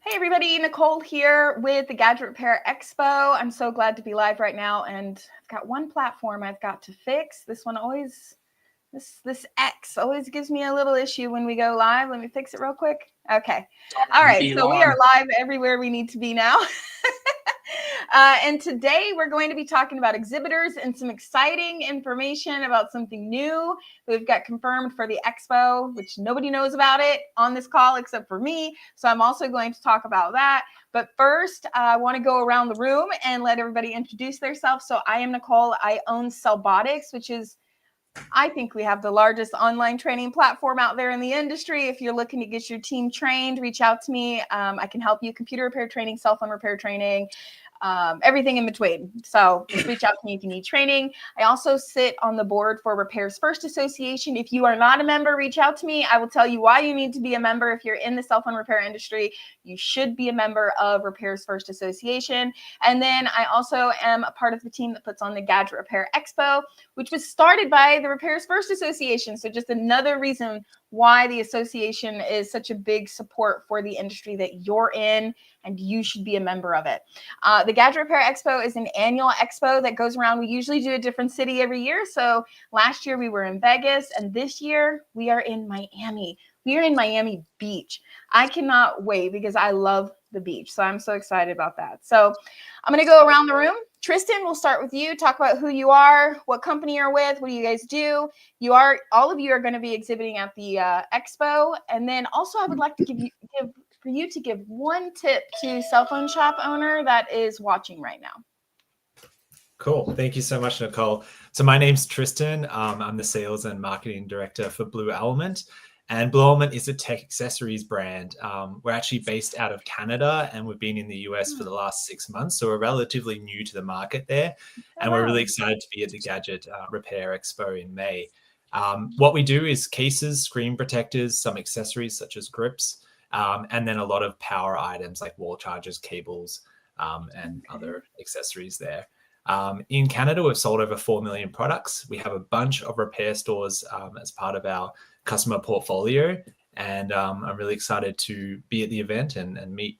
Hey everybody, Nicole here with the Gadget Repair Expo. I'm so glad to be live right now, and I've got one platform I've got to fix. This one always, this X always gives me a little issue when we go live. Let me fix it real quick. Okay. All right, so we are live everywhere we need to be now. And today we're going to be talking about exhibitors and some exciting information about something new we've got confirmed for the expo, which nobody knows about it on this call except for me. So I'm also going to talk about that. But first, I want to go around the room and let everybody introduce themselves. So I am Nicole. I own Cellbotics, which is, I think we have the largest online training platform out there in the industry. If you're looking to get your team trained, reach out to me. I can help you computer repair training, cell phone repair training, everything in between. So just reach out to me if you need training. I also sit on the board for Repairs First Association. If you are not a member, reach out to me. I will tell you why you need to be a member. If you're in the cell phone repair industry, you should be a member of Repairs First Association. And then I also am a part of the team that puts on the Gadget Repair Expo, which was started by the Repairs First Association. So just another reason why the association is such a big support for the industry that you're in, and you should be a member of it. The Gadget Repair Expo is an annual expo that goes around. We usually do a different city every year. So last year we were in Vegas, and this year we are in Miami. We are in Miami Beach. I cannot wait because I love the beach. So I'm so excited about that. So I'm going to go around the room. Tristan, we'll start with you. Talk about who you are, what company you're with, what do you guys do. All of you are going to be exhibiting at the expo. And then also I would like to give one tip to cell phone shop owner that is watching right now. Cool. Thank you so much, Nicole. So my name's Tristan. I'm the sales and marketing director for Blue Element. And Blue Element is a tech accessories brand. We're actually based out of Canada, and we've been in the US for the last 6 months. So we're relatively new to the market there. And we're really excited to be at the Gadget Repair Expo in May. What we do is cases, screen protectors, some accessories such as grips, and then a lot of power items like wall chargers, cables, and other accessories there. In Canada, we've sold over 4 million products. We have a bunch of repair stores as part of our customer portfolio. And I'm really excited to be at the event and meet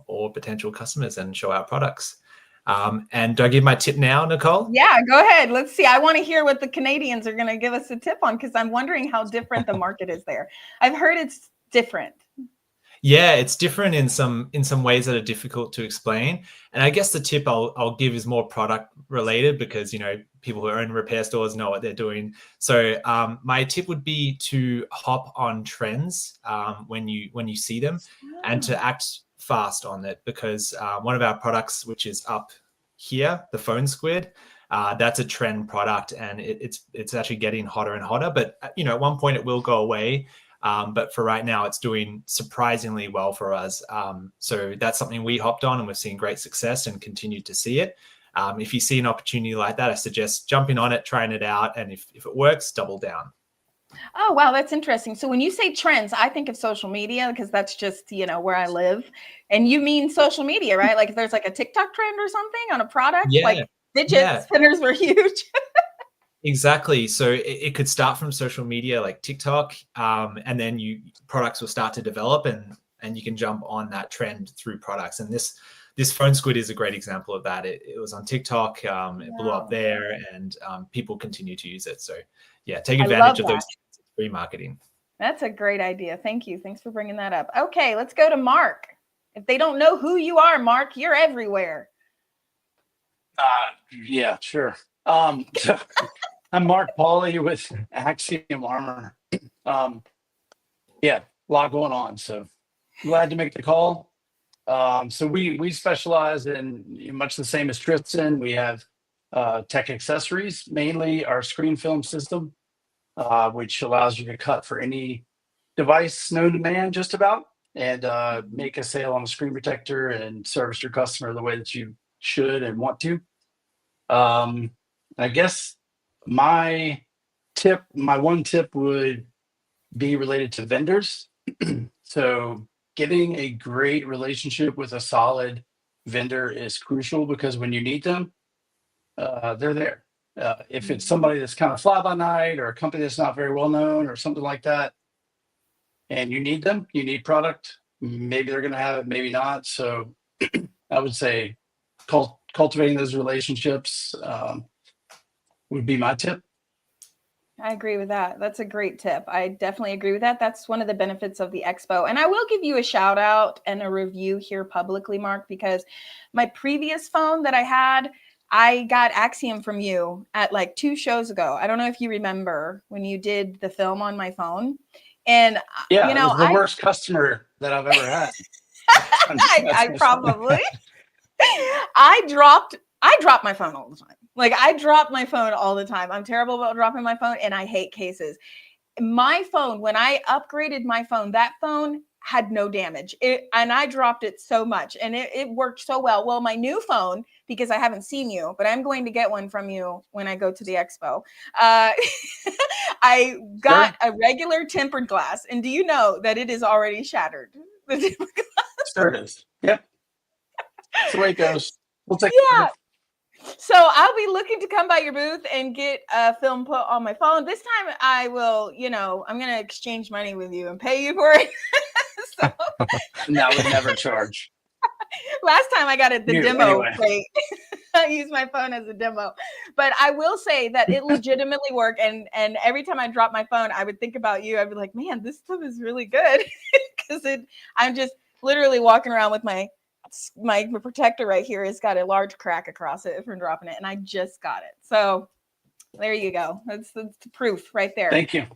all potential customers and show our products. And do I give my tip now, Nicole? Yeah, go ahead. Let's see. I want to hear what the Canadians are going to give us a tip on, because I'm wondering how different the market is there. I've heard it's different. Yeah, it's different in some ways that are difficult to explain. And I guess the tip I'll give is more product related, because people who own repair stores know what they're doing. So my tip would be to hop on trends when you see them, and to act fast on it, because one of our products, which is up here, the phone squid, that's a trend product, and it's actually getting hotter and hotter. But at one point it will go away. But for right now, it's doing surprisingly well for us. So that's something we hopped on, and we've seen great success and continue to see it. If you see an opportunity like that, I suggest jumping on it, trying it out, and if it works, double down. Oh, wow, that's interesting. So when you say trends, I think of social media, because that's just, where I live. And you mean social media, right? Like if there's like a TikTok trend or something on a product, like fidget spinners were huge. Exactly. So it could start from social media like TikTok, and then products will start to develop, and you can jump on that trend through products. And this phone squid is a great example of that. It was on TikTok, it blew up there, and people continue to use it. So yeah, take advantage of those free marketing. That's a great idea. Thank you. Thanks for bringing that up. Okay, let's go to Mark. If they don't know who you are, Mark, you're everywhere. Yeah, sure. I'm Mark Pauly with Axiom Armor. Yeah, a lot going on. So glad to make the call. So we specialize in much the same as Tristan. We have tech accessories, mainly our screen film system, which allows you to cut for any device known to man, just about, and make a sale on a screen protector and service your customer the way that you should and want to. I guess my one tip would be related to vendors. So getting a great relationship with a solid vendor is crucial, because when you need them, they're there. If it's somebody that's kind of fly by night, or a company that's not very well known or something like that, and you need them, you need product, maybe they're going to have it, maybe not. So I would say cultivating those relationships would be my tip. I agree with that. That's a great tip. I definitely agree with that. That's one of the benefits of the expo. And I will give you a shout out and a review here publicly, Mark, because my previous phone that I had, I got Axiom from you at like 2 shows ago. I don't know if you remember when you did the film on my phone. And, Yeah, you it know, was the worst customer that I've ever had. I probably, I dropped my phone all the time. Like I drop my phone all the time. I'm terrible about dropping my phone and I hate cases. My phone, when I upgraded my phone, that phone had no damage. And I dropped it so much and it worked so well. Well, my new phone, because I haven't seen you, but I'm going to get one from you when I go to the expo. I got a regular tempered glass. And do you know that it is already shattered? Sure it is. Yep. That's the way it goes. We'll take Yeah. So I'll be looking to come by your booth and get a film put on my phone. This time I will, I'm going to exchange money with you and pay you for it. So And I would never charge. last time I got it the You, demo anyway. rate. I use my phone as a demo. But I will say that it legitimately worked. And every time I drop my phone, I would think about you. I'd be like, man, this stuff is really good. Because I'm just literally walking around with my protector right here has got a large crack across it from dropping it. And I just got it. So there you go. That's the proof right there. Thank you.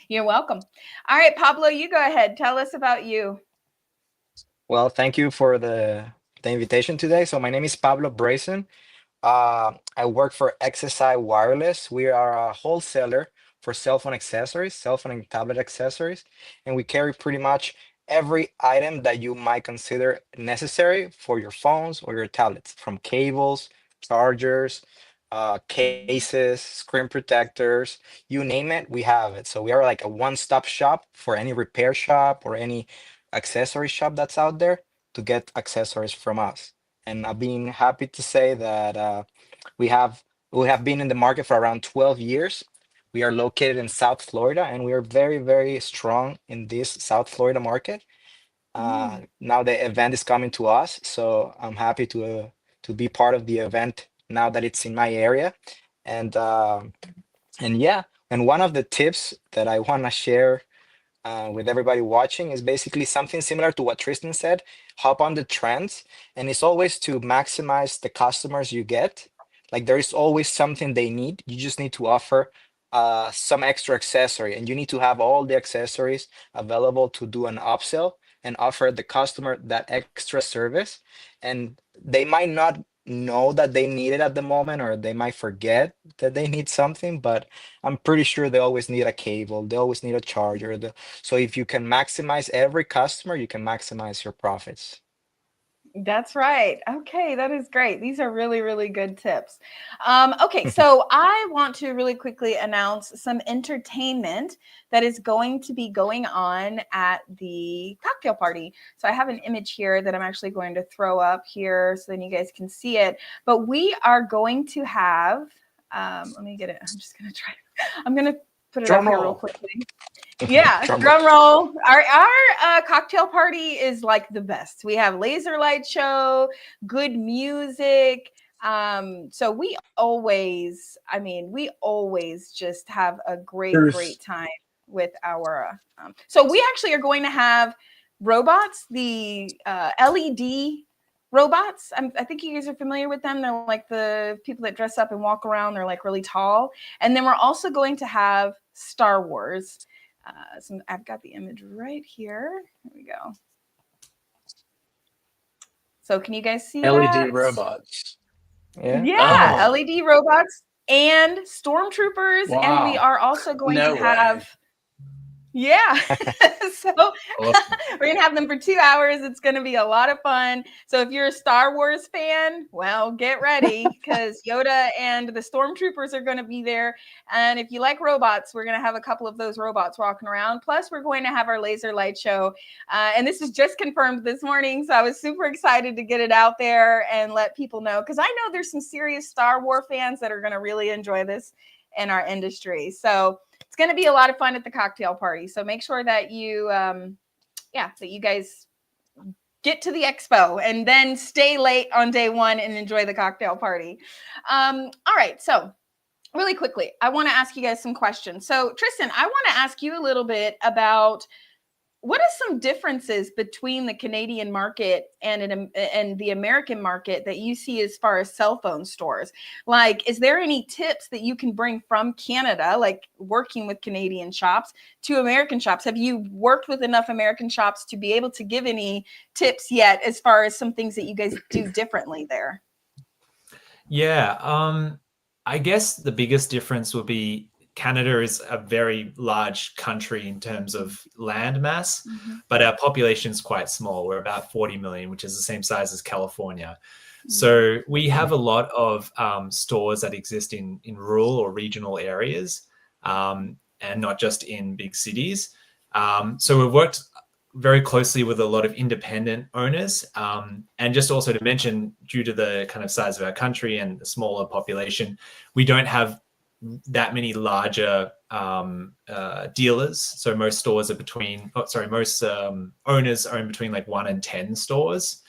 You're welcome. All right, Pablo, you go ahead. Tell us about you. Well, thank you for the invitation today. So my name is Pablo Brazen. I work for XSI Wireless. We are a wholesaler for cell phone accessories, cell phone and tablet accessories, and we carry pretty much every item that you might consider necessary for your phones or your tablets, from cables, chargers, cases, screen protectors, you name it, we have it. So we are like a one-stop shop for any repair shop or any accessory shop that's out there to get accessories from us. And I've been happy to say that we have been in the market for around 12 years. We are located in South Florida, and we are very, very strong in this South Florida market. Now the event is coming to us, so I'm happy to be part of the event now that it's in my area. And yeah, and one of the tips that I want to share with everybody watching is basically something similar to what Tristan said. Hop on the trends, and it's always to maximize the customers you get. Like there is always something they need. You just need to offer some extra accessory, and you need to have all the accessories available to do an upsell and offer the customer that extra service. And they might not know that they need it at the moment, or they might forget that they need something, but I'm pretty sure they always need a cable, they always need a charger. So if you can maximize every customer, you can maximize your profits. That's right. Okay, that is great. These are really, really good tips. Okay, so I want to really quickly announce some entertainment that is going to be going on at the cocktail party. So I have an image here that I'm actually going to throw up here so then you guys can see it. But we are going to have, let me get it. I'm just going to try. I'm going to put it up here real quickly. Yeah, drum roll. Our cocktail party is like the best. We have laser light show, good music. So we always just have a great time with our. So we actually are going to have robots, the LED robots. I think you guys are familiar with them. They're like the people that dress up and walk around. They're like really tall. And then we're also going to have Star Wars. So I've got the image right here. Here we go. So can you guys see LED that? robots. Yeah, LED robots and stormtroopers. Wow. And we are also going to have... Yeah. So awesome. We're going to have them for 2 hours. It's going to be a lot of fun. So if you're a Star Wars fan, well, get ready because Yoda and the stormtroopers are going to be there. And if you like robots, we're going to have a couple of those robots walking around. Plus, we're going to have our laser light show. And this was just confirmed this morning. So I was super excited to get it out there and let people know because I know there's some serious Star Wars fans that are going to really enjoy this in our industry. So it's going to be a lot of fun at the cocktail party. So make sure that you, that you guys get to the expo and then stay late on day one and enjoy the cocktail party. All right, so really quickly, I want to ask you guys some questions. So Tristan, I want to ask you a little bit about what are some differences between the Canadian market and the American market that you see as far as cell phone stores? Like, is there any tips that you can bring from Canada, like working with Canadian shops, to American shops? Have you worked with enough American shops to be able to give any tips yet as far as some things that you guys do differently there? Yeah, I guess the biggest difference would be Canada is a very large country in terms of land mass, but our population is quite small. We're about 40 million, which is the same size as California. So we have a lot of stores that exist in rural or regional areas, and not just in big cities. So we've worked very closely with a lot of independent owners. And just also to mention, due to the kind of size of our country and the smaller population, we don't have that many larger dealers. So most stores are most owners own between like 1 and 10 stores.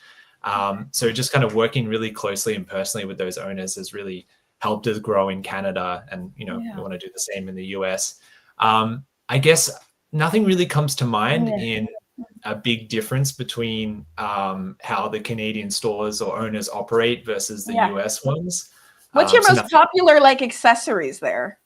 So just kind of working really closely and personally with those owners has really helped us grow in Canada, and we want to do the same in the US. I guess nothing really comes to mind in a big difference between how the Canadian stores or owners operate versus the US ones. What's your most popular like accessories there?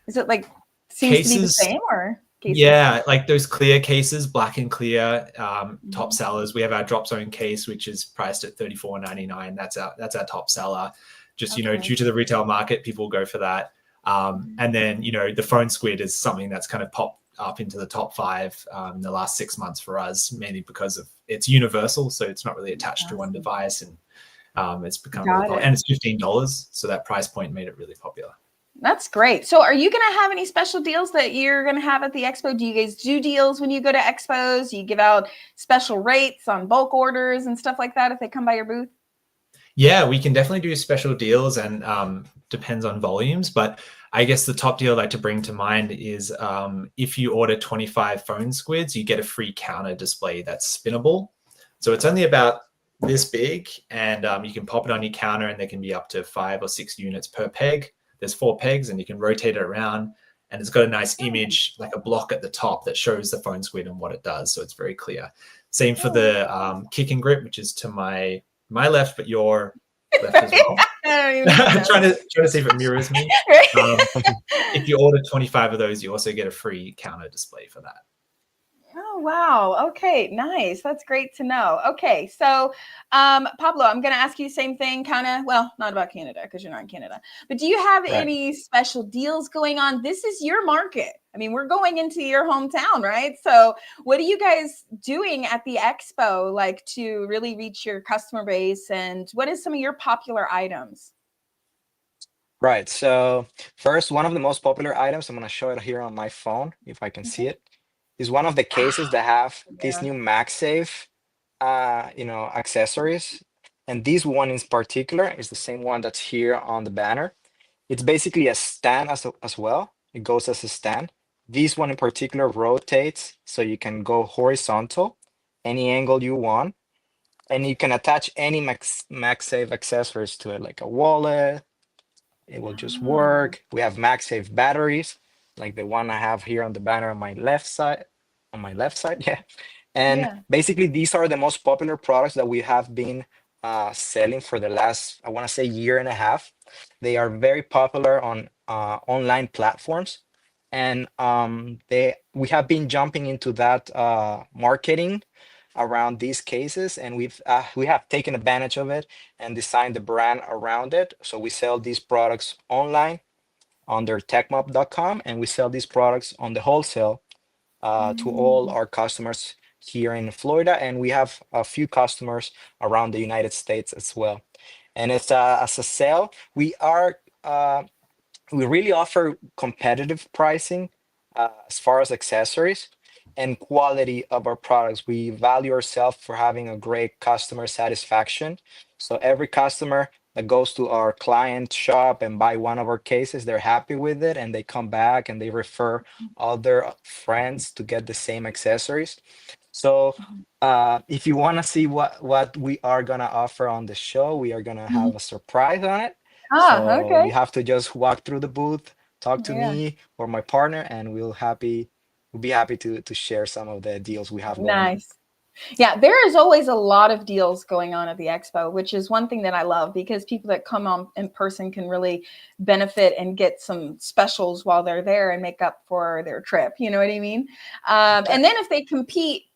Is it like seems to be the same, or cases? Yeah, like those clear cases, black and clear, top sellers. We have our drop zone case, which is priced at $34.99. That's our top seller. Just due to the retail market, people go for that. And then the phone squid is something that's kind of popped up into the top 5 in the last 6 months for us, mainly because of it's universal, so it's not really attached to one device, and it's become really popular. And it's $15, so that price point made it really popular. That's great. So are you going to have any special deals that you're going to have at the expo? Do you guys do deals when you go to expos? Do you give out special rates on bulk orders and stuff like that if they come by your booth? Yeah, we can definitely do special deals, and depends on volumes. But I guess the top deal I'd like to bring to mind is if you order 25 phone squids, you get a free counter display that's spinnable. So it's only about this big, and you can pop it on your counter, and there can be up to 5 or 6 units per peg. There's 4 pegs, and you can rotate it around, and it's got a nice image, like a block at the top that shows the phone squid and what it does. So it's very clear. Same for the kick and grip, which is to my left, but your left as well. trying to see if it mirrors me. If you order 25 of those, you also get a free counter display for that. Oh, wow. Okay, nice. That's great to know. Okay, so Pablo, I'm going to ask you the same thing, kind of, well, not about Canada because you're not in Canada, but do you have any special deals going on? This is your market. I mean, we're going into your hometown, right? So what are you guys doing at the expo, like, to really reach your customer base, and what is some of your popular items? Right. So first, one of the most popular items, I'm going to show it here on my phone, if I can see it, is one of the cases that have these new MagSafe, accessories. And this one in particular is the same one that's here on the banner. It's basically a stand as well. It goes as a stand. This one in particular rotates, so you can go horizontal, any angle you want. And you can attach any MagSafe accessories to it, like a wallet. It will just work. We have MagSafe batteries, like the one I have here on the banner on my left side. Yeah. And basically, these are the most popular products that we have been selling for the last, I want to say, year and a half. They are very popular on online platforms, and we have been jumping into that marketing around these cases, and we have taken advantage of it and designed the brand around it. So we sell these products online under techmob.com, and we sell these products on the wholesale to all our customers here in Florida, and we have a few customers around the United States as well. And it's as a sale, we really offer competitive pricing as far as accessories and quality of our products. We value ourselves for having a great customer satisfaction. So every customer that goes to our client shop and buy one of our cases, they're happy with it, and they come back and they refer other friends to get the same accessories. So if you want to see what we are gonna offer on the show, we are gonna have a surprise on it. Ah, So okay. you have to just walk through the booth, talk to Yeah. me or my partner, and we'll be happy to share some of the deals we have going on. Nice. Yeah, there is always a lot of deals going on at the expo, which is one thing that I love because people that come on in person can really benefit and get some specials while they're there and make up for their trip. You know what I mean? And then if they compete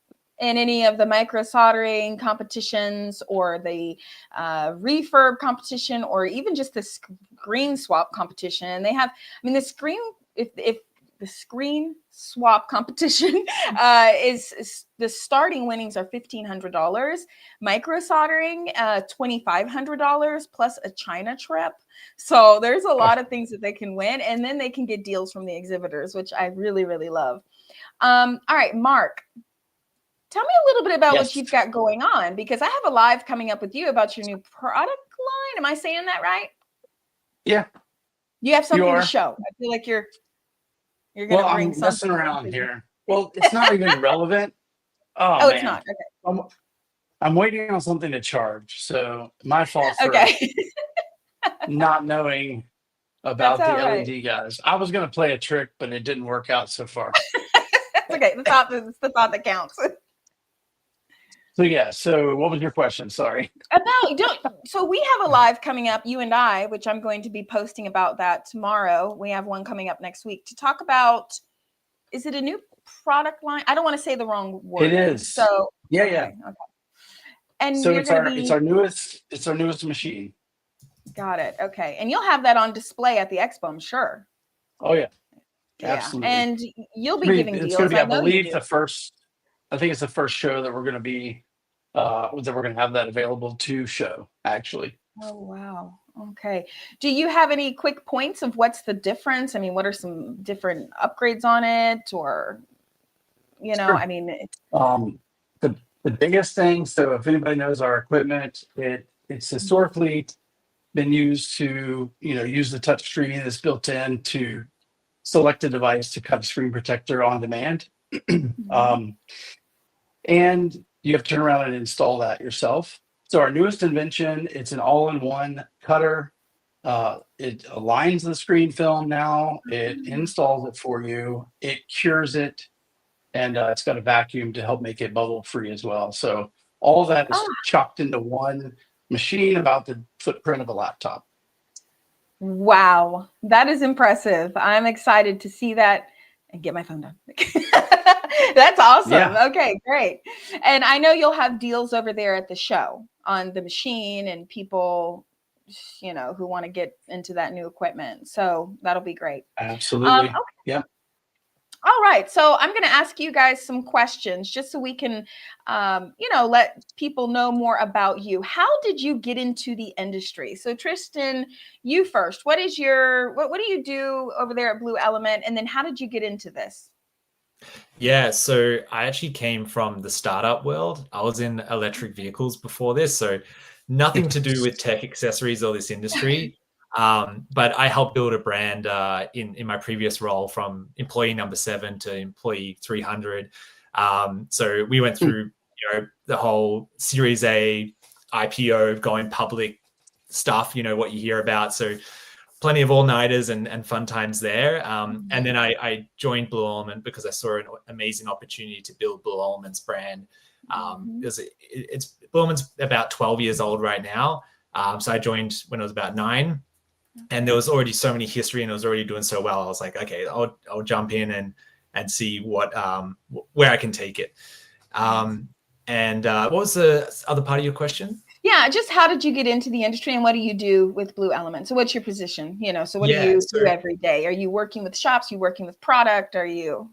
in any of the micro soldering competitions or the refurb competition or even just the screen swap competition, they have, I mean, the screen, if the screen swap competition is the starting winnings are $1,500, micro soldering $2,500 plus a China trip. So there's a lot of things that they can win, and then they can get deals from the exhibitors, which I really, really love. All right, Mark, tell me a little bit about what Yes. you've got going on, because I have a live coming up with you about your new product line. Am I saying that right? Yeah. You have something to are. show. I feel like you're going Well, to bring I'm messing something. around here. Well, it's not even relevant. Oh, Oh, man. it's not. I'm waiting on something to charge. So my fault for Okay. not knowing That's about the all right. LED guys. I was going to play a trick, but it didn't work out so far. That's okay. It's the thought that counts. So yeah. So what was your question? Sorry. So we have a live coming up, you and I, which I'm going to be posting about that tomorrow. We have one coming up next week to talk about, is it a new product line? I don't want to say the wrong word. It is. So Yeah, okay, yeah. okay. And So you're it's going to our newest machine. got it. Okay. And you'll have that on display at the expo, I'm sure. Oh yeah, Yeah. absolutely. And you'll be giving It's deals. going to be, I know you believe, do. the first. I think it's the first show that we're going to be that we're going to have that available to show. Actually. Oh, wow. Okay. Do you have any quick points of what's the difference? I mean, what are some different upgrades on it? Or, Sure. I mean, The biggest thing. So if anybody knows our equipment, it's historically been used to use the touch screen that's built in to select a device to cut a screen protector on demand. And you have to turn around and install that yourself. So our newest invention, it's an all-in-one cutter. It aligns the screen film now. It installs it for you. It cures it, and it's got a vacuum to help make it bubble-free as well. So all of that is chopped into one machine, about the footprint of a laptop. Wow, that is impressive. I'm excited to see that and get my phone done. That's awesome. Yeah. Okay, great. And I know you'll have deals over there at the show on the machine and people, who want to get into that new equipment. So that'll be great. Absolutely. Okay. Yeah. All right. So I'm going to ask you guys some questions just so we can, let people know more about you. How did you get into the industry? So Tristan, you first. What do you do over there at Blue Element? And then how did you get into this? Yeah, so I actually came from the startup world. I was in electric vehicles before this, so nothing to do with tech accessories or this industry. But I helped build a brand in my previous role from employee number 7 to employee 300. So we went through the whole Series A IPO, going public stuff, what you hear about. So plenty of all-nighters and fun times there. And then I joined Blue Element because I saw an amazing opportunity to build Blue Element's brand. It's Blue Element's about 12 years old right now. So I joined when I was about 9, and there was already so many history and it was already doing so well. I was like, okay, I'll jump in and see where I can take it. And what was the other part of your question? Yeah, just how did you get into the industry and what do you do with Blue Element? So what's your position? So what do you do every day? Are you working with shops? Are you working with product? Are you,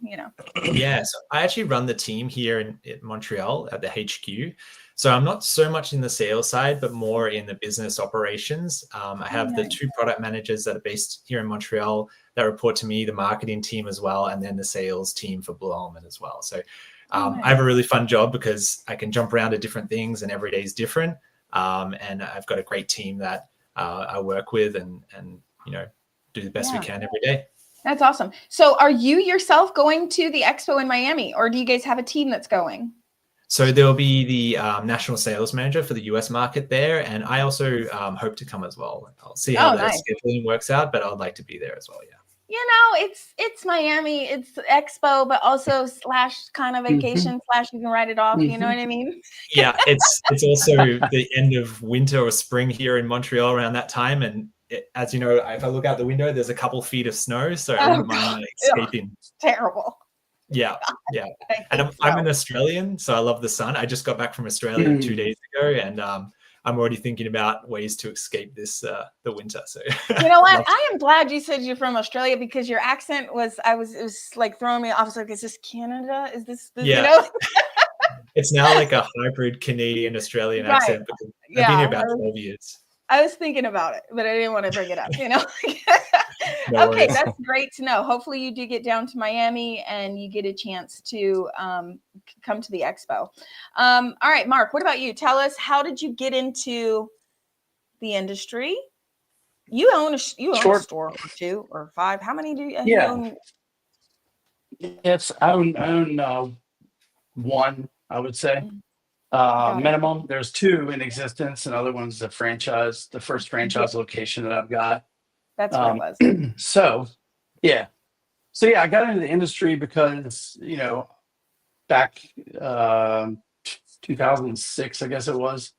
Yeah, so I actually run the team here in Montreal at the HQ. So I'm not so much in the sales side, but more in the business operations. I have the 2 product managers that are based here in Montreal that report to me, the marketing team as well, and then the sales team for Blue Element as well. So I have a really fun job because I can jump around to different things and every day is different. And I've got a great team that I work with and do the best we can every day. That's awesome. So are you yourself going to the expo in Miami, or do you guys have a team that's going? So there'll be the national sales manager for the US market there, and I also hope to come as well. I'll see how Oh, the nice. scheduling works out, but I'd like to be there as well. Yeah. It's Miami, it's expo, but also slash kind of vacation slash you can write it off. You know what I mean? Yeah, it's also the end of winter or spring here in Montreal around that time, and as you know, if I look out the window, there's a couple feet of snow, so I wouldn't mind escaping. It's terrible. Yeah. And I'm an Australian, so I love the sun. I just got back from Australia 2 days ago, and I'm already thinking about ways to escape this the winter. So you know what? I am glad you said you're from Australia because your accent was it was like throwing me off. I was like, is this Canada? Is this yeah. you know? It's now like a hybrid Canadian Australian Right. accent because I've been here about 12 years. I was thinking about it, but I didn't want to bring it up, you know? No Okay, worries. that's great to know. Hopefully you do get down to Miami and you get a chance to come to the expo. All right, Mark, what about you? Tell us, how did you get into the industry? You own a store or 2 or 5. How many do you own? Yes, I own 1, I would say. Got it. Minimum. There's 2 in existence, and other one's the franchise, the first franchise location that I've got. That's what it was. So yeah, I got into the industry because back 2006, I guess it was,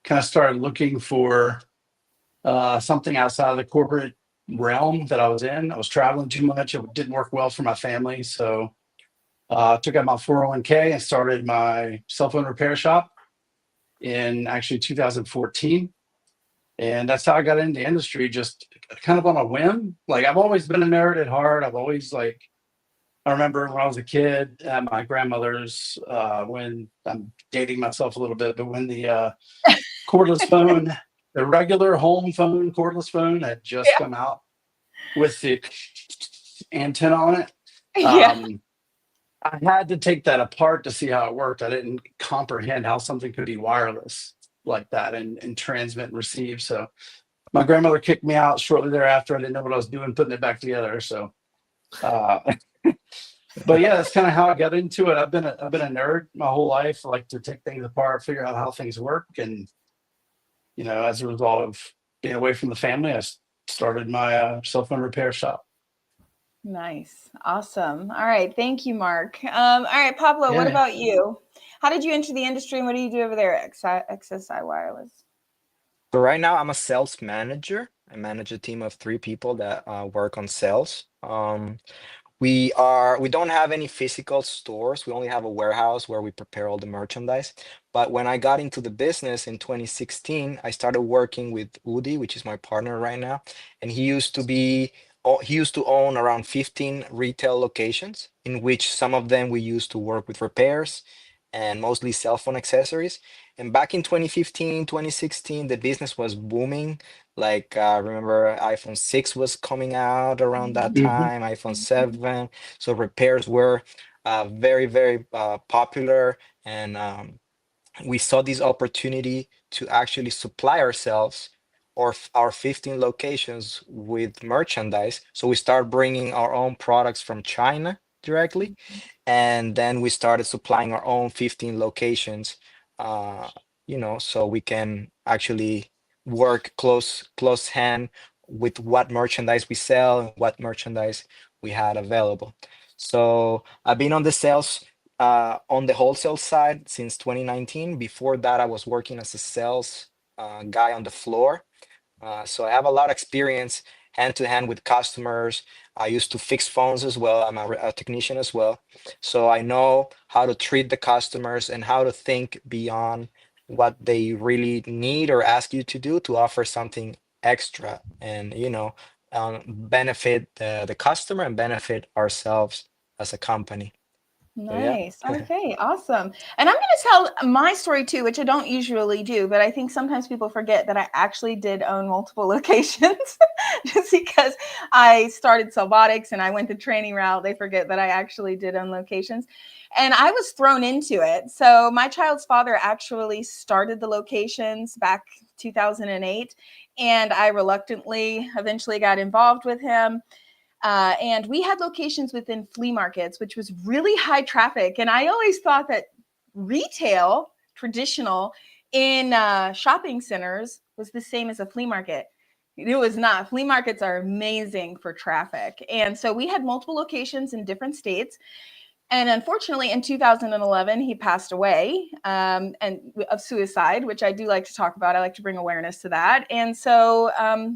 kind of started looking for something outside of the corporate realm that I was in. I was traveling too much. It didn't work well for my family, so took out my 401k and started my cell phone repair shop in actually 2014. And that's how I got into the industry, just kind of on a whim. Like, I've always been a nerd at heart. I've always I remember when I was a kid at my grandmother's, when I'm dating myself a little bit, but when the cordless phone, the regular home phone, cordless phone had just come out with the antenna on it. I had to take that apart to see how it worked. I didn't comprehend how something could be wireless like that and transmit and receive. So my grandmother kicked me out shortly thereafter. I didn't know what I was doing, putting it back together. So, but yeah, that's kind of how I got into it. I've been a nerd my whole life. I like to take things apart, figure out how things work. And, as a result of being away from the family, I started my cell phone repair shop. Nice. Awesome. All right. Thank you, Mark. All right, Pablo, what about you? How did you enter the industry and what do you do over there at XSI Wireless? So right now I'm a sales manager. I manage a team of 3 people that work on sales. We don't have any physical stores. We only have a warehouse where we prepare all the merchandise. But when I got into the business in 2016, I started working with Udi, which is my partner right now. And he used to own around 15 retail locations, in which some of them we used to work with repairs and mostly cell phone accessories. And back in 2015, 2016, the business was booming. Like, remember iPhone 6 was coming out around that time, iPhone 7. So repairs were very, very popular. And we saw this opportunity to actually supply ourselves or our 15 locations with merchandise. So we started bringing our own products from China directly. And then we started supplying our own 15 locations, so we can actually work close hand with what merchandise we sell and what merchandise we had available. So I've been on the sales on the wholesale side since 2019. Before that, I was working as a sales guy on the floor. So I have a lot of experience hand to hand with customers. I used to fix phones as well. I'm a technician as well. So I know how to treat the customers and how to think beyond what they really need or ask you to do to offer something extra and, benefit the customer and benefit ourselves as a company. Nice. Okay, awesome. And I'm going to tell my story too, which I don't usually do, but I think sometimes people forget that I actually did own multiple locations just because I started Celbotics and I went the training route. They forget that I actually did own locations and I was thrown into it. So my child's father actually started the locations back 2008 and I reluctantly eventually got involved with him. And we had locations within flea markets, which was really high traffic. And I always thought that retail, traditional, in shopping centers was the same as a flea market. It was not. Flea markets are amazing for traffic. And so we had multiple locations in different states. And unfortunately, in 2011, he passed away and of suicide, which I do like to talk about. I like to bring awareness to that. And so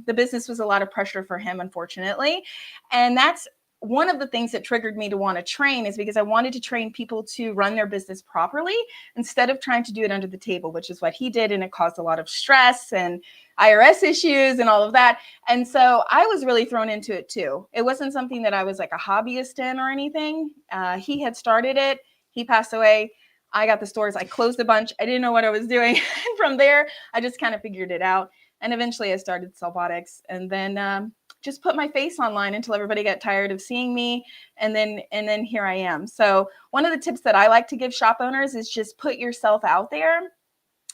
the business was a lot of pressure for him, unfortunately. And that's one of the things that triggered me to want to train, is because I wanted to train people to run their business properly instead of trying to do it under the table, which is what he did. And it caused a lot of stress and IRS issues and all of that. And so I was really thrown into it too. It wasn't something that I was like a hobbyist in or anything. He had started it. He passed away. I got the stores. I closed a bunch. I didn't know what I was doing. And from there, I just kind of figured it out. And eventually I started Cellbotics, and then just put my face online until everybody got tired of seeing me. And then here I am. So one of the tips that I like to give shop owners is just put yourself out there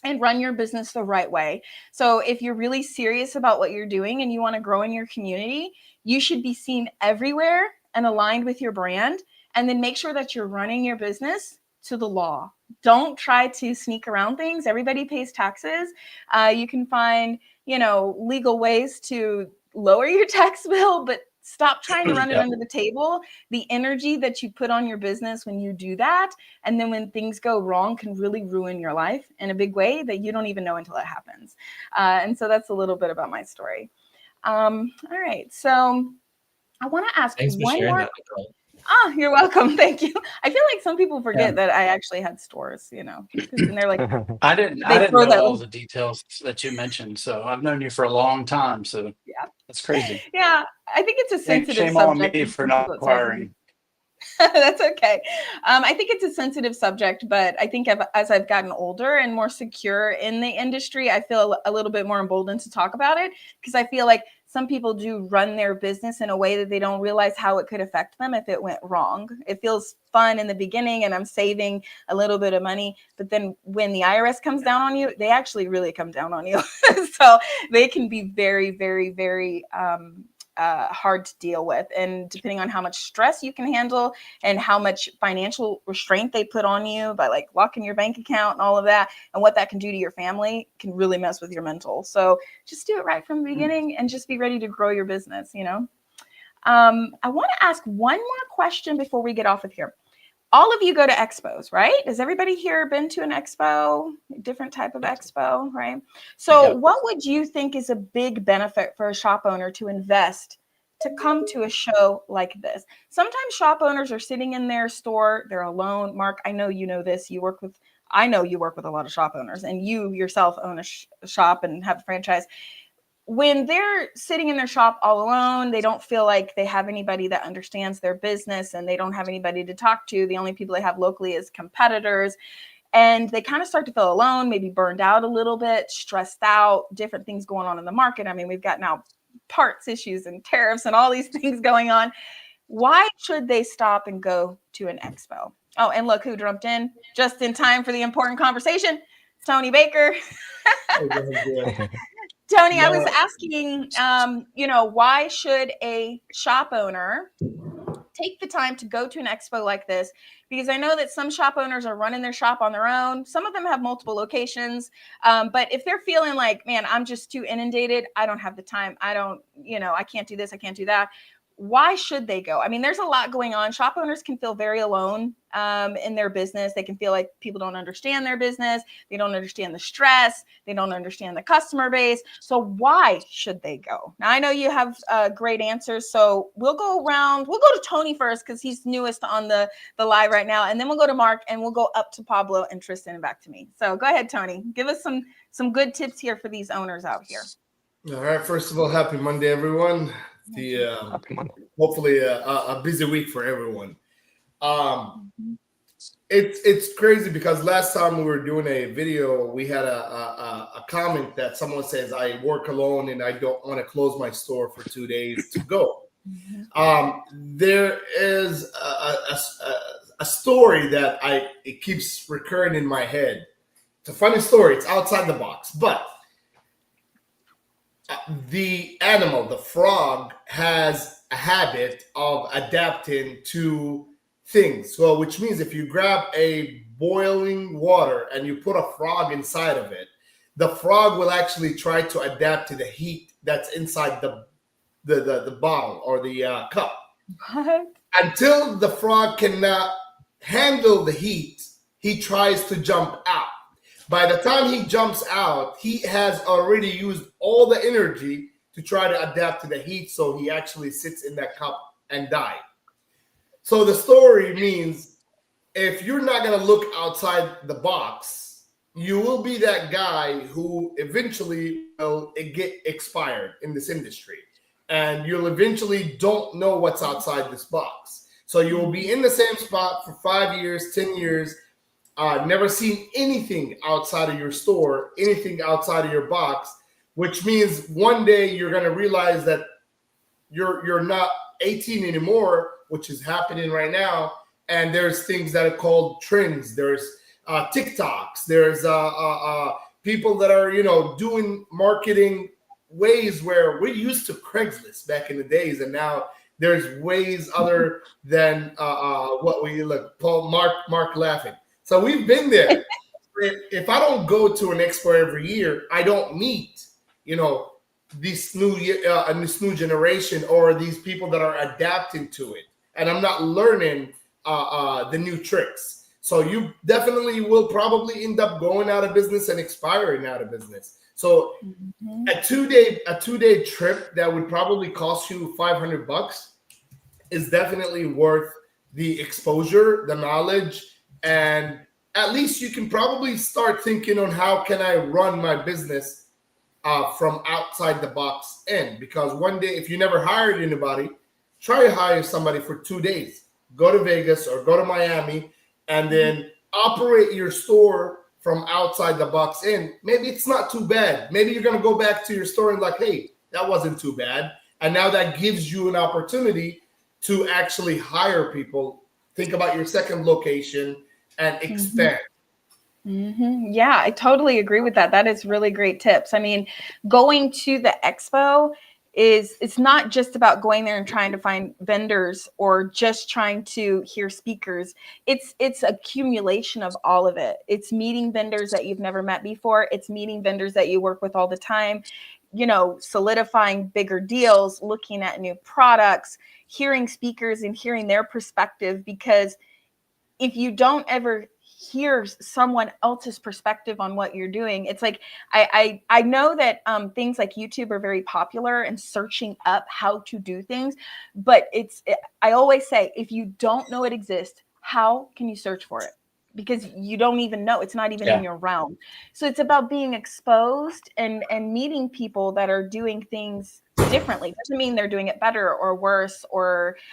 and run your business the right way. So if you're really serious about what you're doing and you want to grow in your community, you should be seen everywhere and aligned with your brand. And then make sure that you're running your business to the law. Don't try to sneak around things. Everybody pays taxes. You can find, legal ways to lower your tax bill, but stop trying to run it under the table. The energy that you put on your business when you do that, and then when things go wrong, can really ruin your life in a big way that you don't even know until it happens. And so that's a little bit about my story. All right. So I want to ask Thanks for one sharing more. that, Nicole. Oh, you're welcome. Thank you. I feel like some people forget that I actually had stores, and they're like, I didn't throw know that all little- the details that you mentioned. So I've known you for a long time. So Yeah. that's crazy. Yeah, I think it's a sensitive Shame on subject. me and for some not people it's hard to inquiring. That's okay. I think it's a sensitive subject, but I think as I've gotten older and more secure in the industry, I feel a little bit more emboldened to talk about it, because I feel like some people do run their business in a way that they don't realize how it could affect them if it went wrong. It feels fun in the beginning and I'm saving a little bit of money, but then when the IRS comes down on you, they actually really come down on you. So they can be very, very, very hard to deal with. And depending on how much stress you can handle and how much financial restraint they put on you by like locking your bank account and all of that, and what that can do to your family, can really mess with your mental. So just do it right from the beginning and just be ready to grow your business, I want to ask one more question before we get off of here. All of you go to expos, right? Has everybody here been to an expo, different type of expo, right? So what would you think is a big benefit for a shop owner to invest to come to a show like this? Sometimes shop owners are sitting in their store, they're alone. Mark, I know you know this. I know you work with a lot of shop owners, and you yourself own a shop and have a franchise. When they're sitting in their shop all alone, they don't feel like they have anybody that understands their business, and they don't have anybody to talk to. The only people they have locally is competitors, and they kind of start to feel alone, maybe burned out a little bit, stressed out, different things going on in the market. I mean, we've got now parts issues and tariffs and all these things going on. Why should they stop and go to an expo? Oh, and look who jumped in just in time for the important conversation. It's Tony Baker. Tony, I was asking, why should a shop owner take the time to go to an expo like this? Because I know that some shop owners are running their shop on their own. Some of them have multiple locations. But if they're feeling like, man, I'm just too inundated, I don't have the time, I can't do this, I can't do that. Why should they go? I mean, there's a lot going on. Shop owners can feel very alone in their business. They can feel like people don't understand their business. They don't understand the stress. They don't understand the customer base. So why should they go? Now, I know you have great answers. So we'll go around. We'll go to Tony first because he's newest on the live right now. And then we'll go to Mark, and we'll go up to Pablo and Tristan and back to me. So go ahead, Tony. Give us some good tips here for these owners out here. All right. First of all, happy Monday, everyone. Hopefully a busy week for everyone. It's crazy because last time we were doing a video, we had a comment that someone says, I work alone and I don't want to close my store for 2 days to go. There is a story that it keeps recurring in my head. It's a funny story. It's outside the box, but the animal, the frog, has a habit of adapting to things. So, which means if you grab a boiling water and you put a frog inside of it, the frog will actually try to adapt to the heat that's inside the bottle or the cup. What? Until the frog cannot handle the heat, he tries to jump out. By the time he jumps out, he has already used all the energy to try to adapt to the heat, so he actually sits in that cup and dies. So the story means if you're not going to look outside the box, you will be that guy who eventually will get expired in this industry. And you'll eventually don't know what's outside this box. So you will be in the same spot for 5 years, 10 years, never seen anything outside of your store, anything outside of your box, which means one day you're going to realize that you're not 18 anymore, which is happening right now. And there's things that are called trends. There's TikToks. There's people that are, doing marketing ways where we used to Craigslist back in the days, and now there's ways other than what we look. Paul, Mark laughing. So we've been there. If I don't go to an expo every year, I don't meet, this new generation or these people that are adapting to it, and I'm not learning the new tricks. So you definitely will probably end up going out of business and expiring out of business. So a two-day trip that would probably cost you $500 is definitely worth the exposure, the knowledge, and at least you can probably start thinking on how can I run my business from outside the box in. Because one day, if you never hired anybody, try to hire somebody for 2 days. Go to Vegas or go to Miami and then operate your store from outside the box in. Maybe it's not too bad. Maybe you're going to go back to your store and like, hey, that wasn't too bad. And now that gives you an opportunity to actually hire people. Think about your second location and expand. Yeah, I totally agree with that. That is really great tips. I mean, going to the expo it's not just about going there and trying to find vendors or just trying to hear speakers. It's accumulation of all of it. It's meeting vendors that you've never met before. It's meeting vendors that you work with all the time, solidifying bigger deals, looking at new products, hearing speakers and hearing their perspective. Because if you don't ever hear someone else's perspective on what you're doing, it's like I know that things like YouTube are very popular and searching up how to do things, but I always say, if you don't know it exists, how can you search for it? Because you don't even know, it's not even in your realm. So it's about being exposed and meeting people that are doing things differently. Doesn't mean they're doing it better or worse,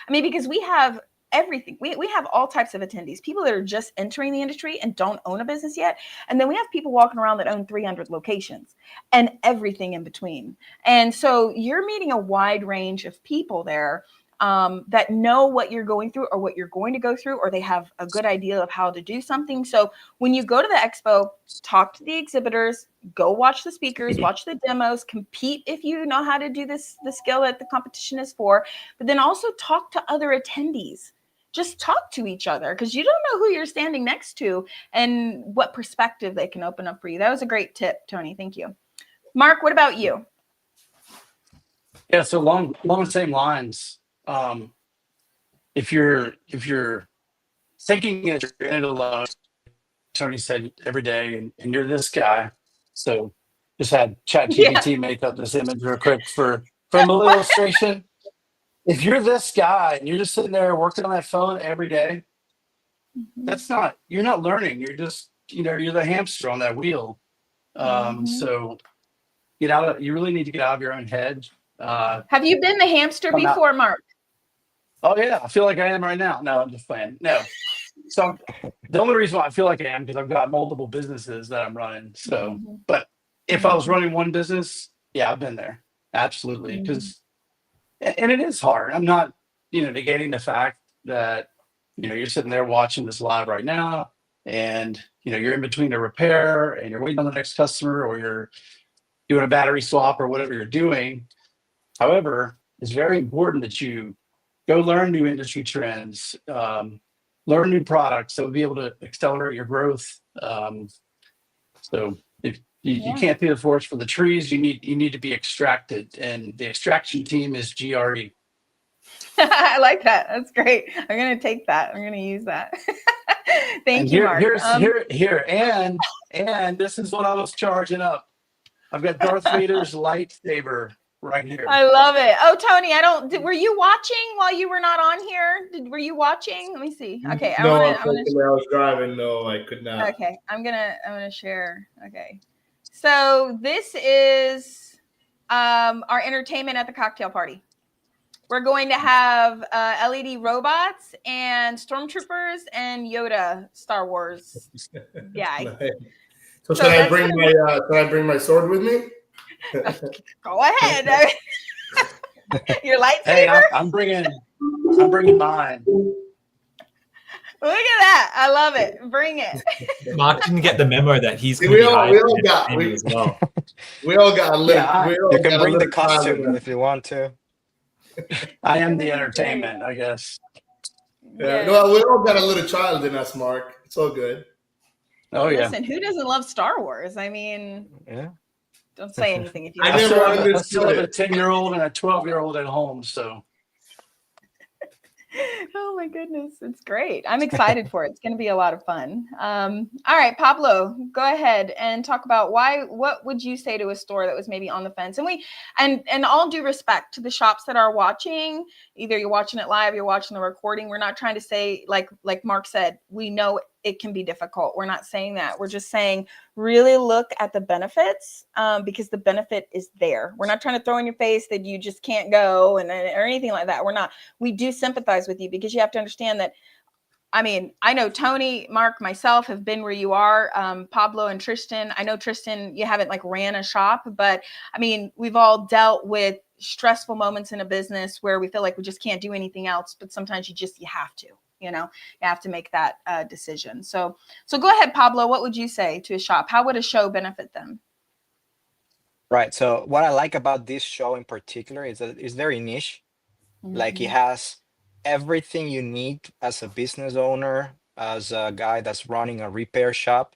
because we have everything. We have all types of attendees, people that are just entering the industry and don't own a business yet. And then we have people walking around that own 300 locations and everything in between. And so you're meeting a wide range of people there that know what you're going through or what you're going to go through, or they have a good idea of how to do something. So when you go to the expo, talk to the exhibitors, go watch the speakers, watch the demos, compete if you know how to do the skill that the competition is for, but then also talk to other attendees. Just talk to each other, because you don't know who you're standing next to and what perspective they can open up for you. That was a great tip, Tony. Thank you. Mark, what about you? Yeah, so along the same lines, if you're thinking that you're in it alone, Tony said every day, and you're this guy. So just had ChatGPT make up this image real quick from a little illustration. If you're this guy and you're just sitting there working on that phone every day, you're not learning. You're just, you're the hamster on that wheel. So you really need to get out of your own head. Have you been the hamster before, Mark? Oh yeah, I feel like I am right now. No, I'm just playing. No. So the only reason why I feel like I am, because I've got multiple businesses that I'm running. So, but if I was running one business, yeah, I've been there. Absolutely. And it is hard. I'm not, negating the fact that, you're sitting there watching this live right now, and, you're in between a repair and you're waiting on the next customer, or you're doing a battery swap or whatever you're doing. However, it's very important that you go learn new industry trends, learn new products that would be able to accelerate your growth. So if you can't see the forest for the trees, you need to be extracted, and the extraction team is GRE. I like that. That's great. I'm gonna take that. I'm gonna use that. Thank you, Mark. And this is what I was charging up. I've got Darth Vader's lightsaber right here. I love it. Oh, Tony, were you watching while you were not on here? Were you watching? Let me see. Okay, No, unfortunately, I was driving. No, I could not. Okay, I'm gonna share. Okay, so this is our entertainment at the cocktail party. We're going to have LED robots and stormtroopers and Yoda Star Wars guy. Nice. So should I bring my sword with me? Go ahead. Your lightsaber? Hey, I'm bringing mine. Look at that. I love it. Bring it. Mark didn't get the memo that he's going we to all got as well. We all got a little. Yeah, You can bring the costume if you want to. I am the entertainment, I guess. Yeah, no, we all got a little child in us, Mark. It's all good. Oh yeah. Listen, who doesn't love Star Wars? I mean, Yeah. don't say anything if you I don't. never I understood still have a it. 10-year-old and a 12-year-old at home, so. Oh my goodness, it's great. I'm excited for it. It's going to be a lot of fun. All right, Pablo, go ahead and talk about what would you say to a store that was maybe on the fence? And all due respect to the shops that are watching, either you're watching it live, you're watching the recording. We're not trying to say, like Mark said, we know it can be difficult. We're not saying that. We're just saying really look at the benefits because the benefit is there. We're not trying to throw in your face that you just can't go or anything like that. We're not. We do sympathize with you because you have to understand that. I mean, I know Tony, Mark, myself have been where you are. Pablo and Tristan. I know Tristan, you haven't ran a shop, but I mean, we've all dealt with stressful moments in a business where we feel like we just can't do anything else. But sometimes you have to. You have to make that decision. So go ahead, Pablo. What would you say to a shop? How would a show benefit them? Right. So what I like about this show in particular is that it's very niche. Mm-hmm. Like it has everything you need as a business owner, as a guy that's running a repair shop,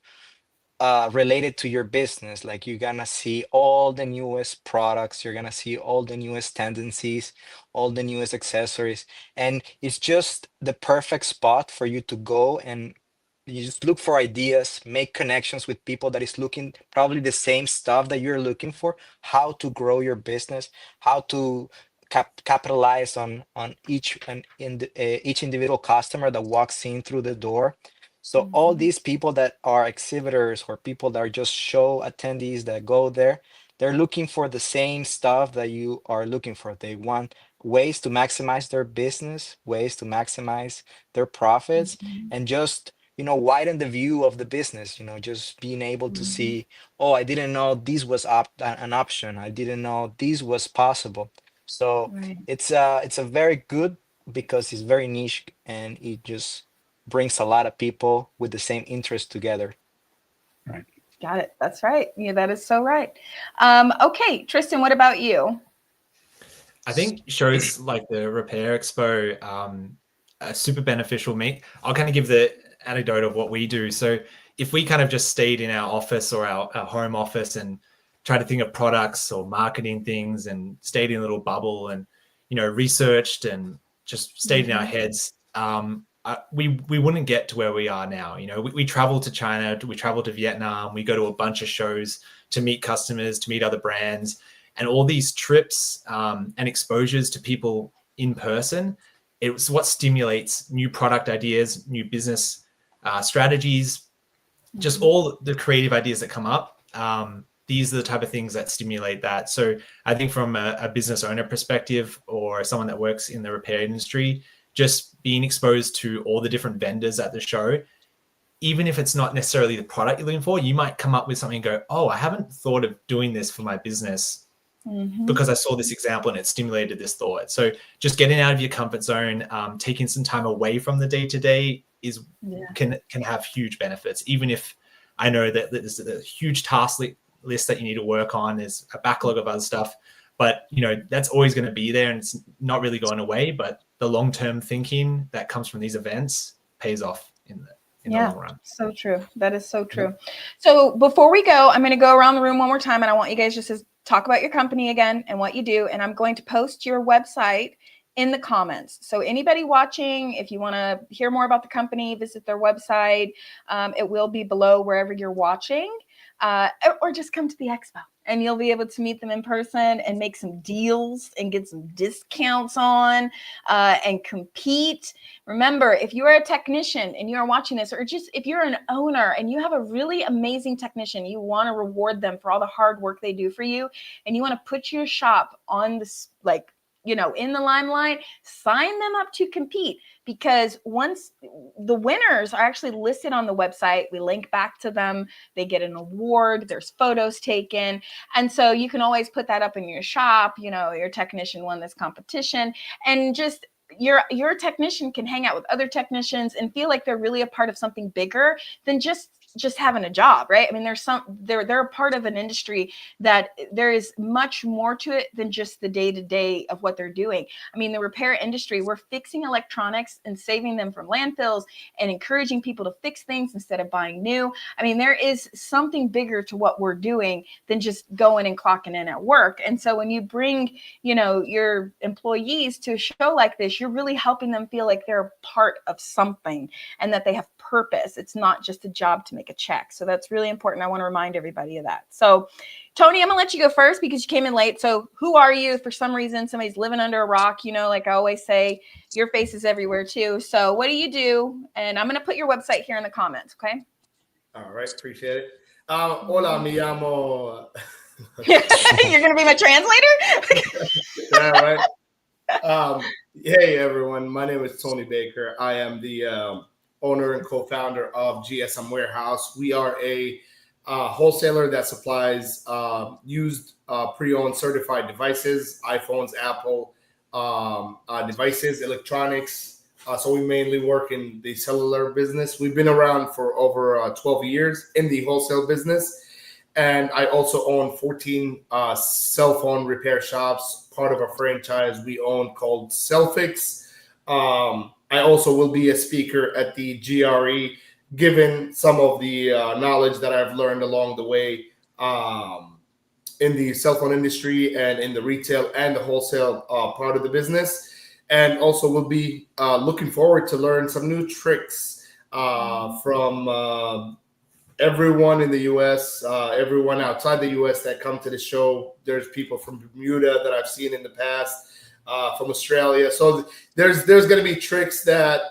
related to your business. Like you're gonna see all the newest products, you're gonna see all the newest tendencies, all the newest accessories, and it's just the perfect spot for you to go and you just look for ideas, make connections with people that is looking probably the same stuff that you're looking for, how to grow your business, how to capitalize on each each individual customer that walks in through the door. So all these people that are exhibitors or people that are just show attendees that go there, they're looking for the same stuff that you are looking for. They want ways to maximize their business, ways to maximize their profits, and just widen the view of the business. Just being able to see, oh, I didn't know this was an option. I didn't know this was possible. So it's a very good because it's very niche and it just brings a lot of people with the same interest together. Right. Got it. That's right. Yeah, that is so right. Okay, Tristan, what about you? I think shows like the Repair Expo are super beneficial. I'll kind of give the anecdote of what we do. So if we kind of just stayed in our office or our home office and try to think of products or marketing things and stayed in a little bubble and, researched and just stayed in our heads, we wouldn't get to where we are now. We travel to China, we travel to Vietnam, we go to a bunch of shows to meet customers, to meet other brands, and all these trips and exposures to people in person. It's what stimulates new product ideas, new business strategies, just all the creative ideas that come up. These are the type of things that stimulate that. So I think from a business owner perspective or someone that works in the repair industry, just being exposed to all the different vendors at the show, even if it's not necessarily the product you're looking for, you might come up with something and go, oh, I haven't thought of doing this for my business because I saw this example and it stimulated this thought. So just getting out of your comfort zone, taking some time away from the day-to-day can have huge benefits. Even if I know that there's a huge task list that you need to work on, there's a backlog of other stuff, but that's always going to be there and it's not really going away. But the long-term thinking that comes from these events pays off in the long run. So true. That is so true. So before we go, I'm going to go around the room one more time, and I want you guys just to talk about your company again and what you do. And I'm going to post your website in the comments. So anybody watching, if you want to hear more about the company, visit their website. It will be below wherever you're watching, or just come to the expo and you'll be able to meet them in person and make some deals and get some discounts on and compete. Remember, if you are a technician and you are watching this, or just if you're an owner and you have a really amazing technician, you want to reward them for all the hard work they do for you, and you want to put your shop on this, like, in the limelight, sign them up to compete, because once the winners are actually listed on the website, we link back to them, they get an award, there's photos taken. And so you can always put that up in your shop, your technician won this competition, and just your technician can hang out with other technicians and feel like they're really a part of something bigger than just having a job, right? I mean, they're a part of an industry that there is much more to it than just the day-to-day of what they're doing. I mean, the repair industry, we're fixing electronics and saving them from landfills and encouraging people to fix things instead of buying new. I mean, there is something bigger to what we're doing than just going and clocking in at work. And so when you bring, your employees to a show like this, you're really helping them feel like they're a part of something and that they have purpose. It's not just a job to make a check. So that's really important. I want to remind everybody of that. So Tony, I'm gonna let you go first because you came in late. So who are you? If for some reason somebody's living under a rock, like I always say, your face is everywhere too. So what do you do? And I'm gonna put your website here in the comments. Okay. All right. Appreciate it. Hola, me llamo. You're gonna be my translator? Yeah, right. Hey everyone, my name is Tony Baker. I am the owner and co-founder of GSM Warehouse. We are a wholesaler that supplies used pre-owned certified devices, iPhones, Apple devices, electronics. So we mainly work in the cellular business. We've been around for over 12 years in the wholesale business. And I also own 14 cell phone repair shops, part of a franchise we own called Cellfix. I also will be a speaker at the GRE, given some of the knowledge that I've learned along the way in the cell phone industry and in the retail and the wholesale part of the business. And also will be looking forward to learn some new tricks from everyone in the U.S., everyone outside the U.S. that come to the show. There's people from Bermuda that I've seen in the past, from Australia. So there's going to be tricks that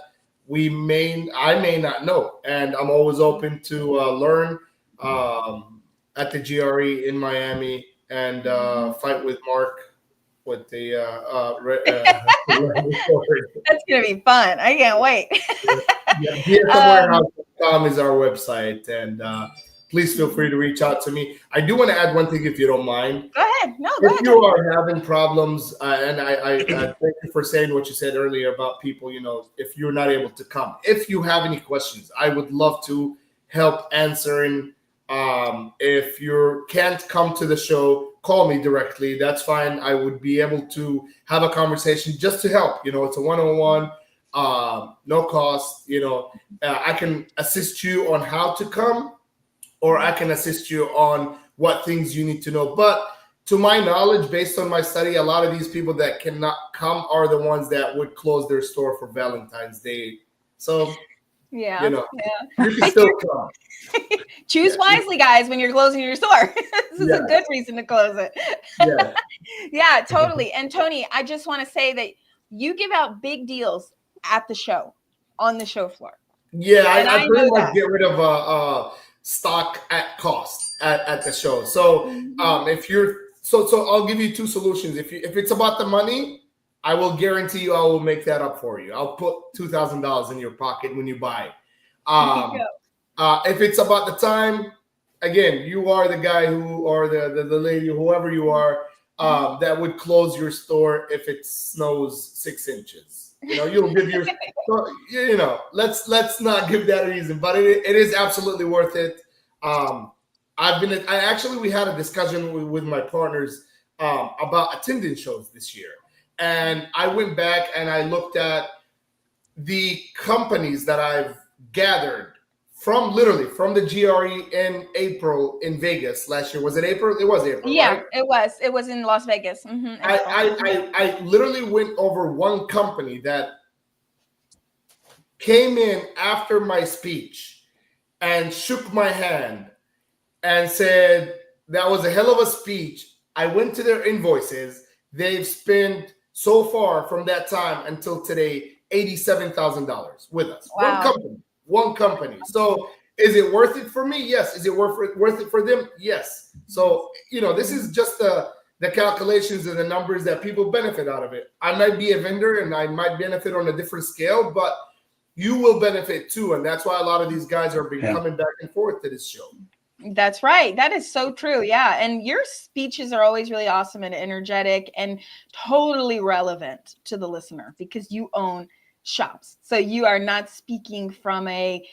I may not know, and I'm always open to learn at the GRE in Miami and fight with Mark with the That's gonna be fun. I can't wait. GSMwarehouse.com is our website, and please feel free to reach out to me. I do want to add one thing, if you don't mind. Go ahead. No, go ahead. If you are having problems, and I thank you for saying what you said earlier about people, if you're not able to come. If you have any questions, I would love to help answering. If you can't come to the show, call me directly. That's fine. I would be able to have a conversation just to help. It's a one-on-one, no cost. I can assist you on how to come, or I can assist you on what things you need to know. But to my knowledge, based on my study, a lot of these people that cannot come are the ones that would close their store for Valentine's Day. So, you can still come. Choose wisely, guys, when you're closing your store. This is a good reason to close it. Yeah, totally. And Tony, I just want to say that you give out big deals at the show, on the show floor. Yeah, I pretty much get rid of stock at cost at the show. So if you're so I'll give you two solutions. If it's about the money, I will guarantee you I will make that up for you. I'll put $2,000 in your pocket when you buy. If it's about the time, again, you are the guy or the lady, whoever you are, that would close your store if it snows 6 inches. You'll give your, let's not give that a reason, but it is absolutely worth it. We had a discussion with my partners about attending shows this year. And I went back and I looked at the companies that I've gathered literally from the GRE in April in Vegas last year. Was it April? It was April, Yeah, right? it was. It was in Las Vegas. I literally went over one company that came in after my speech and shook my hand and said that was a hell of a speech. I went to their invoices. They've spent so far from that time until today $87,000 with us. Wow. One company. So is it worth it for me? Yes. Is it worth it for them? Yes. So this is just the calculations and the numbers that people benefit out of it. I might be a vendor and I might benefit on a different scale, but you will benefit too. And that's why a lot of these guys are coming back and forth to this show. That's right. That is so true. Yeah. And your speeches are always really awesome and energetic and totally relevant to the listener because you own shops. So you are not speaking from a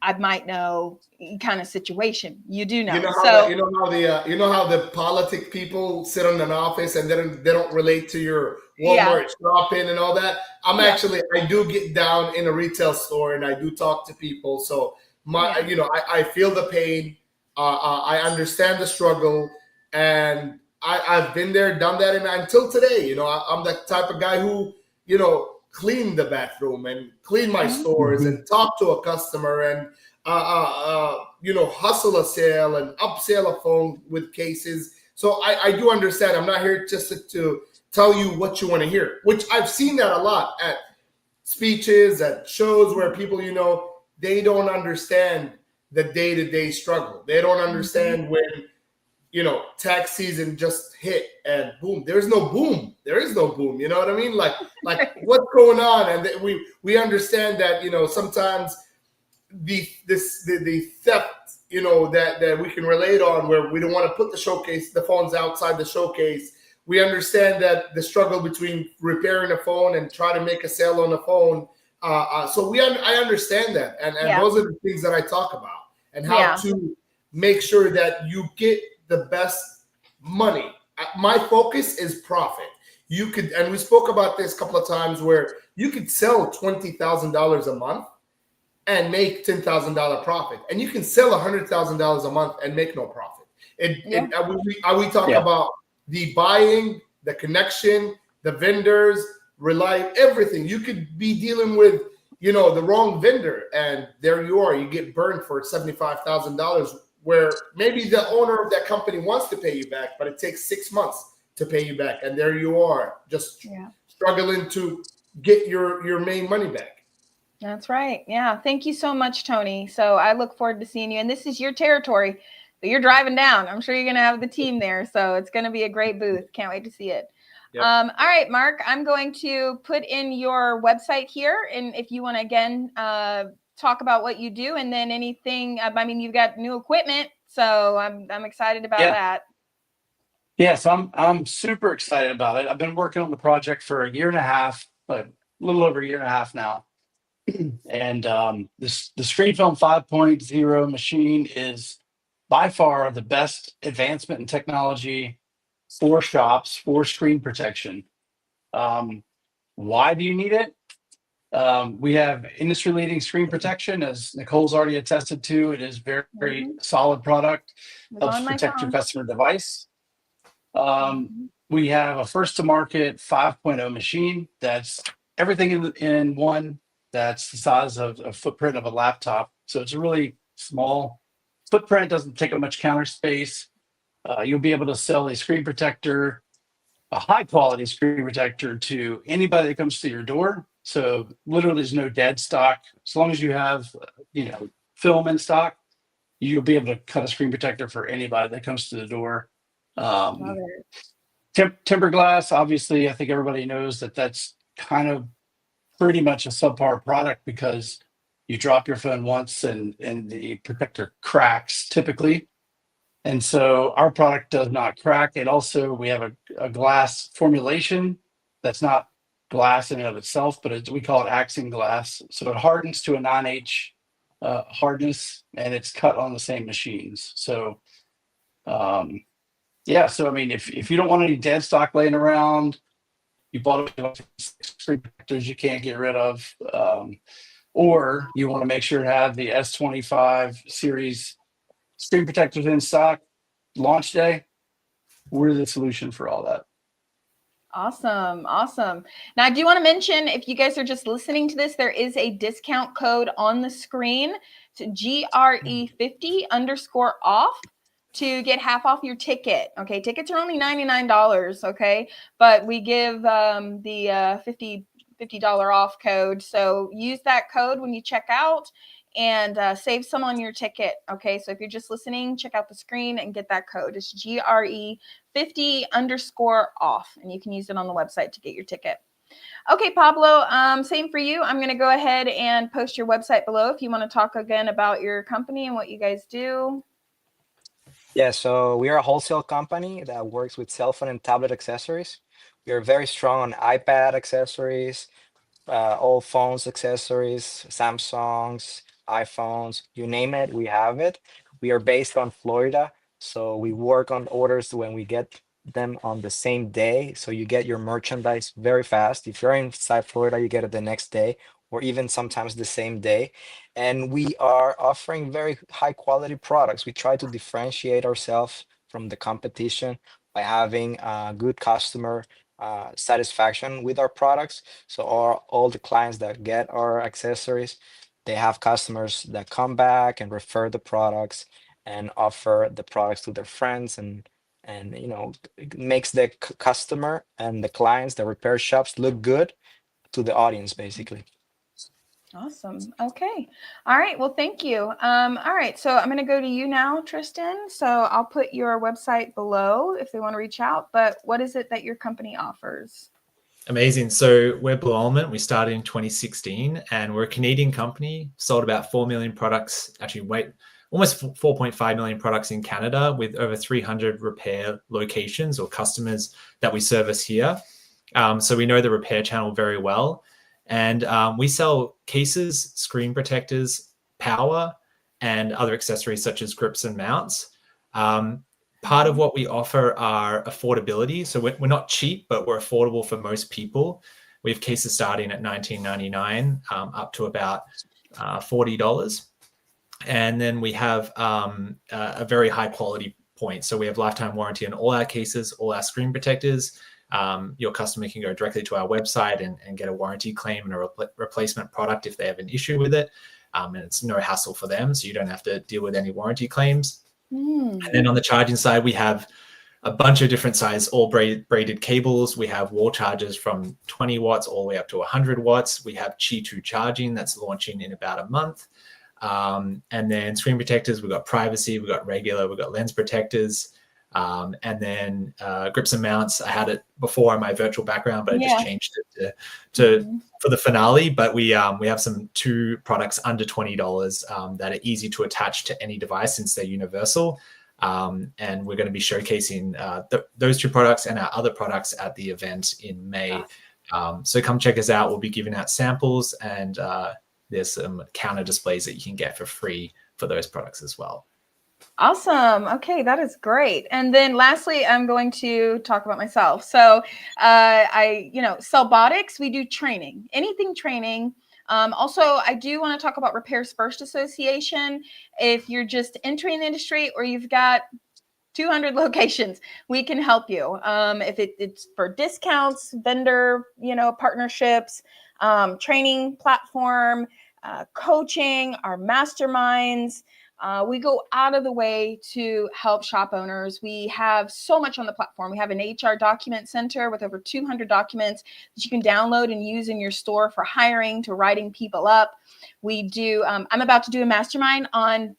I might know kind of situation. You do know. You know how the politic people sit in an office and they don't relate to your Walmart shopping and all that. I do get down in a retail store and I do talk to people. So I feel the pain. I understand the struggle, and I've been there, done that, and until today, I'm the type of guy who, clean the bathroom and clean my stores and talk to a customer and hustle a sale and upsell a phone with cases. So I do understand. I'm not here just to tell you what you want to hear, which I've seen that a lot at speeches, at shows where people, they don't understand the day-to-day struggle. They don't understand when, tax season just hit and boom, there is no boom. You know what I mean? Like what's going on? And we understand that, sometimes the theft, that we can relate on where we don't want to put the phones outside the showcase. We understand that the struggle between repairing a phone and trying to make a sale on the phone. So I understand that. And those are the things that I talk about and how to make sure that you get the best money. My focus is profit. And we spoke about this a couple of times where you could sell $20,000 a month and make $10,000 profit. And you can sell $100,000 a month and make no profit. We talk about the buying, the connection, the vendors, everything. You could be dealing with, the wrong vendor, and there you are. You get burned for $75,000, where maybe the owner of that company wants to pay you back, but it takes 6 months to pay you back, and there you are, just struggling to get your main money back. That's right. Yeah. Thank you so much, Tony. So I look forward to seeing you. And this is your territory that you're driving down. I'm sure you're going to have the team there. So it's going to be a great booth. Can't wait to see it. Yep. All right, Mark, I'm going to put in your website here. And if you want to, again, talk about what you do and then anything, you've got new equipment. So I'm excited about that. Yeah, so I'm super excited about it. I've been working on the project for a year and a half, but a little over a year and a half now. And the ScreenFilm 5.0 machine is by far the best advancement in technology for shops for screen protection. Why do you need it? We have industry-leading screen protection, as Nicole's already attested to. It is very solid product. Helps protect your customer device. We have a first-to-market 5.0 machine that's everything in one. That's the size of a footprint of a laptop. So it's a really small footprint, doesn't take up much counter space. You'll be able to sell a screen protector, a high quality screen protector, to anybody that comes to your door. So literally there's no dead stock. As long as you have, film in stock, you'll be able to cut a screen protector for anybody that comes to the door. Tempered glass, obviously, I think everybody knows that's kind of pretty much a subpar product because you drop your phone once and the protector cracks typically. And so our product does not crack. It also, we have a glass formulation that's not glass in and of itself, but we call it Axion glass. So it hardens to a 9H hardness, and it's cut on the same machines. So, if you don't want any dead stock laying around, you bought a screen protectors you can't get rid of, or you want to make sure to have the S25 series screen protectors in stock launch day, we're the solution for all that. Awesome. Awesome. Now, I do want to mention, if you guys are just listening to this, there is a discount code on the screen. It's GRE50_off to get half off your ticket. Okay. Tickets are only $99. Okay. But we give the $50 off code. So use that code when you check out and save some on your ticket. Okay. So if you're just listening, check out the screen and get that code. It's GRE50_off, and you can use it on the website to get your ticket. Okay, Pablo, same for you. I'm going to go ahead and post your website below if you want to talk again about your company and what you guys do. Yeah, so we are a wholesale company that works with cell phone and tablet accessories. We are very strong on iPad accessories, all phones accessories, Samsungs, iPhones, you name it, we have it. We are based on Florida, so we work on orders when we get them on the same day. So you get your merchandise very fast. If you're inside Florida, you get it the next day, or even sometimes the same day. And we are offering very high quality products. We try to differentiate ourselves from the competition by having good customer satisfaction with our products. So all the clients that get our accessories, they have customers that come back and refer the products and offer the products to their friends, and it makes the customer and the clients, the repair shops, look good to the audience, basically. Awesome. Okay. All right. Well, thank you. All right. So I'm going to go to you now, Tristan. So I'll put your website below if they want to reach out. But what is it that your company offers? Amazing. So we're Blue Element. We started in 2016 and we're a Canadian company, sold about 4 million products, almost 4.5 million products in Canada, with over 300 repair locations or customers that we service here. So we know the repair channel very well. And we sell cases, screen protectors, power, and other accessories such as grips and mounts. Part of what we offer are affordability. So we're not cheap, but we're affordable for most people. We have cases starting at $19.99 up to about $40. And then we have a very high quality point. So we have lifetime warranty on all our cases, all our screen protectors. Your customer can go directly to our website and get a warranty claim and a replacement product if they have an issue with it. And it's no hassle for them, so you don't have to deal with any warranty claims. And then on the charging side, we have a bunch of different size, all braided cables. We have wall chargers from 20 watts all the way up to 100 watts. We have Qi 2 charging that's launching in about a month. And then screen protectors, we've got privacy, we've got regular, we've got lens protectors. And then grips and mounts. I had it before on my virtual background, but I just changed it to for the finale. But we have some 2 products under $20 that are easy to attach to any device since they're universal. And we're going to be showcasing those 2 products and our other products at the event in May. So come check us out. We'll be giving out samples, and there's some counter displays that you can get for free for those products as well. Awesome. Okay, that is great. And then lastly, I'm going to talk about myself. So I Cellbotics, we do training, anything training. Also, I do want to talk about Repairs First Association. If you're just entering the industry or you've got 200 locations, we can help you. If it's for discounts, vendor, partnerships, training platform, coaching, our masterminds. We go out of the way to help shop owners. We have so much on the platform. We have an HR document center with over 200 documents that you can download and use in your store for hiring to writing people up. We do, I'm about to do a mastermind on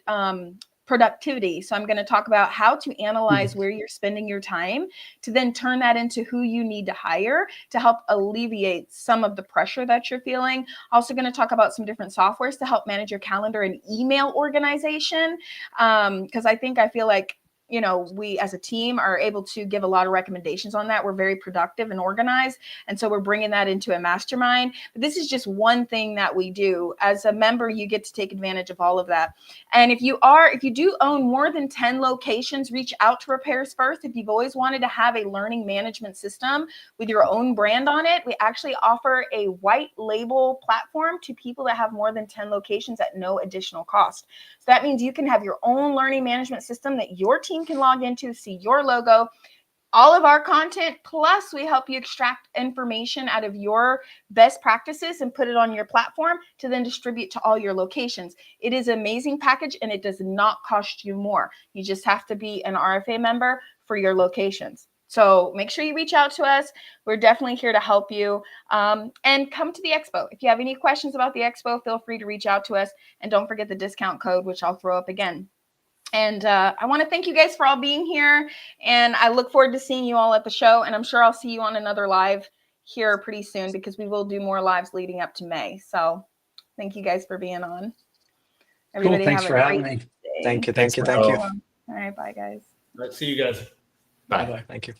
productivity. So I'm going to talk about how to analyze where you're spending your time to then turn that into who you need to hire to help alleviate some of the pressure that you're feeling. Also going to talk about some different softwares to help manage your calendar and email organization. Because I feel like you know, we as a team are able to give a lot of recommendations on that. We're very productive and organized. And so we're bringing that into a mastermind. But this is just one thing that we do. As a member, you get to take advantage of all of that. And if you do own more than 10 locations, reach out to Repairs First. If you've always wanted to have a learning management system with your own brand on it, we actually offer a white label platform to people that have more than 10 locations at no additional cost. So that means you can have your own learning management system that your team can log into, see your logo, all of our content, plus we help you extract information out of your best practices and put it on your platform to then distribute to all your locations. It is an amazing package and it does not cost you more. You just have to be an RFA member for your locations. So make sure you reach out to us. We're definitely here to help you. And come to the expo. If you have any questions about the expo, feel free to reach out to us. And don't forget the discount code, which I'll throw up again. And I want to thank you guys for all being here. And I look forward to seeing you all at the show. And I'm sure I'll see you on another live here pretty soon because we will do more lives leading up to May. So thank you guys for being on. Everybody Thanks have for a having great me. day. Thank you. Thanks, Thank you. Thank you. Nicole. All right. Bye, guys. Let's see you guys. Bye. Bye-bye. Thank you.